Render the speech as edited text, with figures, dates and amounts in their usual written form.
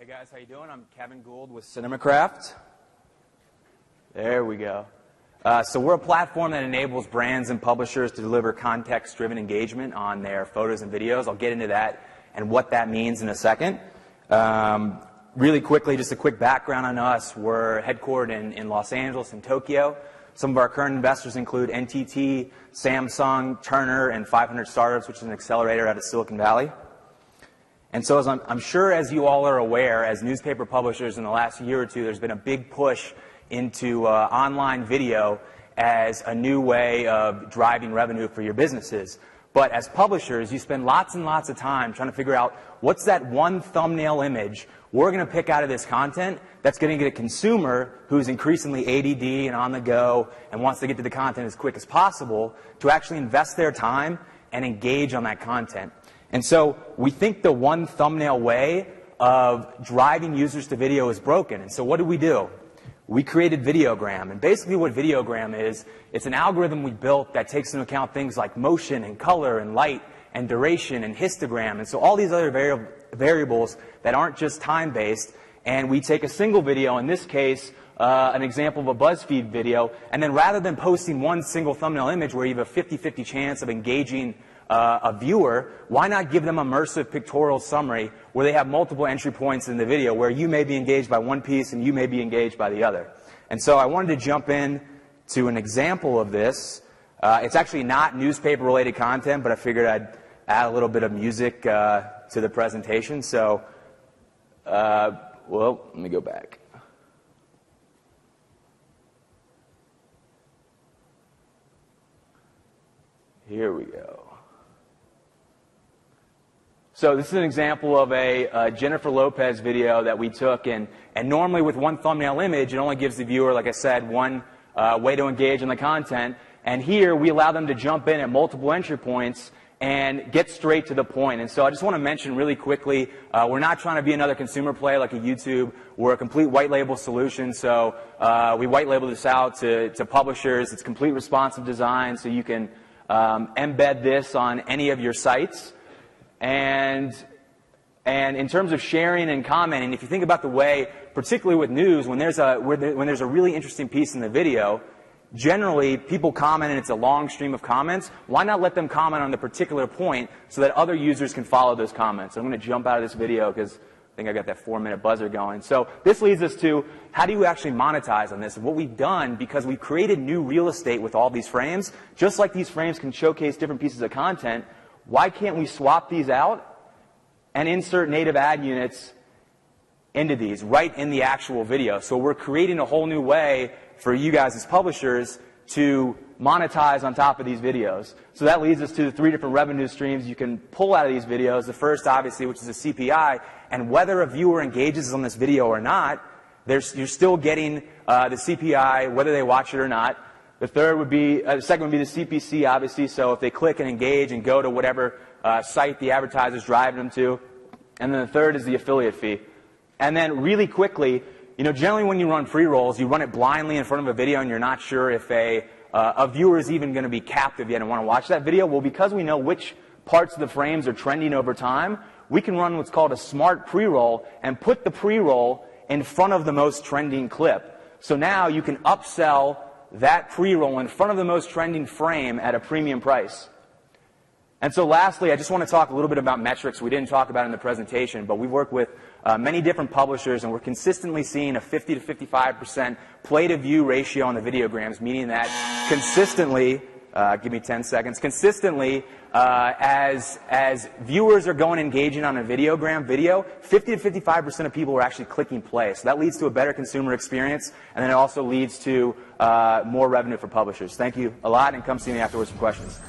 Hey guys, how you doing? I'm Kevin Gould with Cinemacraft. There we go. So we're a platform that enables brands and publishers to deliver context-driven engagement on their photos and videos. I'll get into that and what that means in a second. Really quickly, just a quick background on us. We're headquartered in Los Angeles and Tokyo. Some of our current investors include NTT, Samsung, Turner, and 500 Startups, which is an accelerator out of Silicon Valley. And so as I'm sure as you all are aware, as newspaper publishers in the last year or two, there's been a big push into online video as a new way of driving revenue for your businesses. But as publishers, you spend lots and lots of time trying to figure out what's that one thumbnail image we're going to pick out of this content that's going to get a consumer who's increasingly ADD and on the go and wants to get to the content as quick as possible to actually invest their time and engage on that content. And so we think the one thumbnail way of driving users to video is broken. And so what did we do? We created Videogram. And basically what Videogram is, it's an algorithm we built that takes into account things like motion and color and light and duration and histogram. And so all these other variables that aren't just time-based. And we take a single video, in this case, an example of a BuzzFeed video, and then rather than posting one single thumbnail image where you have a 50-50 chance of engaging a viewer, why not give them immersive pictorial summary where they have multiple entry points in the video where you may be engaged by one piece and you may be engaged by the other. And so I wanted to jump in to an example of this. It's actually not newspaper-related content, but I figured I'd add a little bit of music to the presentation. So, well, let me go back. Here we go. So this is an example of a Jennifer Lopez video that we took, and normally with one thumbnail image, it only gives the viewer, like I said, one way to engage in the content. And here, we allow them to jump in at multiple entry points and get straight to the point. And so I just want to mention really quickly, we're not trying to be another consumer play like a YouTube. We're a complete white label solution, so we white label this out to publishers. It's complete responsive design, so you can embed this on any of your sites. And in terms of sharing and commenting, if you think about the way, particularly with news, when there's a really interesting piece in the video, generally people comment and it's a long stream of comments. Why not let them comment on the particular point so that other users can follow those comments? I'm going to jump out of this video because I think I got that 4-minute buzzer going. So this leads us to how do you actually monetize on this? And what we've done, because we've created new real estate with all these frames, just like these frames can showcase different pieces of content, why can't we swap these out and insert native ad units into these right in the actual video? So we're creating a whole new way for you guys as publishers to monetize on top of these videos. So that leads us to the 3 different revenue streams you can pull out of these videos. The first, obviously, which is a CPI, and whether a viewer engages on this video or not, you're still getting the CPI whether they watch it or not. The third would be, the second would be the CPC, obviously, so if they click and engage and go to whatever site the advertiser's driving them to. And then the third is the affiliate fee. And then really quickly, generally when you run pre-rolls, you run it blindly in front of a video and you're not sure if a viewer is even going to be captive yet and want to watch that video. Well, because we know which parts of the frames are trending over time, we can run what's called a smart pre-roll and put the pre-roll in front of the most trending clip. So now you can upsell that pre-roll in front of the most trending frame at a premium price. And so lastly, I just want to talk a little bit about metrics we didn't talk about in the presentation, but we work with many different publishers, and we're consistently seeing a 50 to 55% play-to-view ratio on the videograms, meaning that consistently, give me 10 seconds, consistently, as viewers are going and engaging on a videogram video, 50 to 55% of people are actually clicking play. So that leads to a better consumer experience, and then it also leads to more revenue for publishers. Thank you a lot, and come see me afterwards for questions.